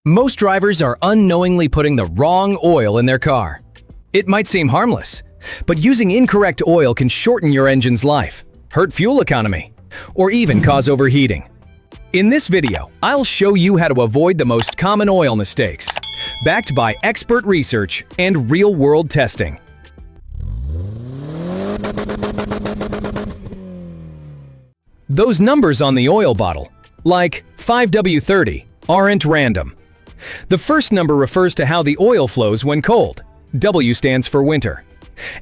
Most drivers are unknowingly putting the wrong oil in their car. It might seem harmless, but using incorrect oil can shorten your engine's life, hurt fuel economy, or even cause overheating. In this video, I'll show you how to avoid the most common oil mistakes, backed by expert research and real-world testing. Those numbers on the oil bottle, like 5W30, aren't random. The first number refers to how the oil flows when cold. W stands for winter.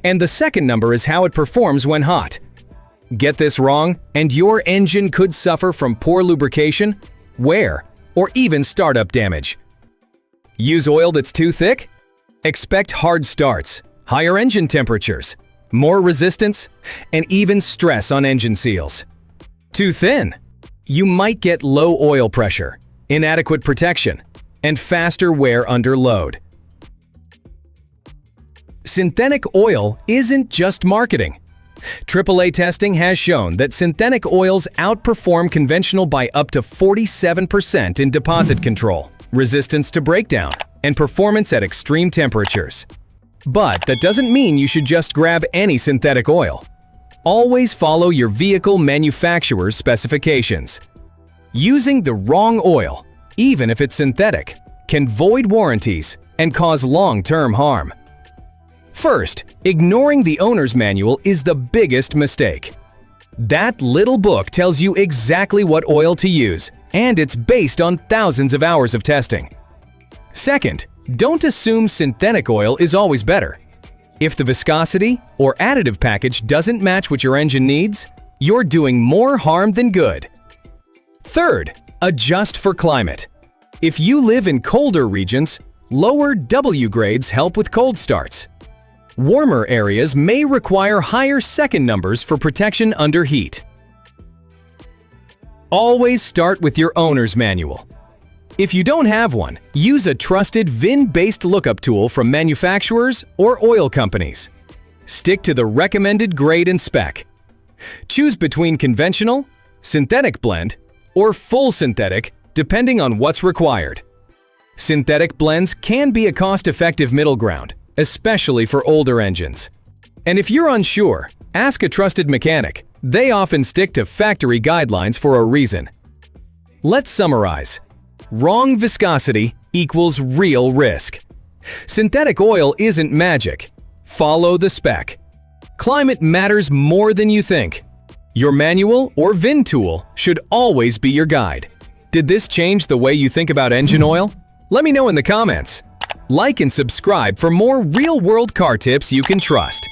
And the second number is how it performs when hot. Get this wrong, and your engine could suffer from poor lubrication, wear, or even startup damage. Use oil that's too thick? Expect hard starts, higher engine temperatures, more resistance, and even stress on engine seals. Too thin? You might get low oil pressure, inadequate protection, and faster wear under load. Synthetic oil isn't just marketing. AAA testing has shown that synthetic oils outperform conventional by up to 47% in deposit control, resistance to breakdown, and performance at extreme temperatures. But that doesn't mean you should just grab any synthetic oil. Always follow your vehicle manufacturer's specifications. Using the wrong oil, even if it's synthetic, can void warranties and cause long-term harm. First, ignoring the owner's manual is the biggest mistake. That little book tells you exactly what oil to use, and it's based on thousands of hours of testing. Second, don't assume synthetic oil is always better. If the viscosity or additive package doesn't match what your engine needs, you're doing more harm than good. Third, adjust for climate. If you live in colder regions, lower W grades help with cold starts. Warmer areas may require higher second numbers for protection under heat. Always start with your owner's manual. If you don't have one, use a trusted VIN-based lookup tool from manufacturers or oil companies. Stick to the recommended grade and spec. Choose between conventional, synthetic blend, or full synthetic, depending on what's required. Synthetic blends can be a cost-effective middle ground, especially for older engines. And if you're unsure, ask a trusted mechanic. They often stick to factory guidelines for a reason. Let's summarize. Wrong viscosity equals real risk. Synthetic oil isn't magic. Follow the spec. Climate matters more than you think. Your manual or VIN tool should always be your guide. Did this change the way you think about engine oil? Let me know in the comments. Like and subscribe for more real-world car tips you can trust.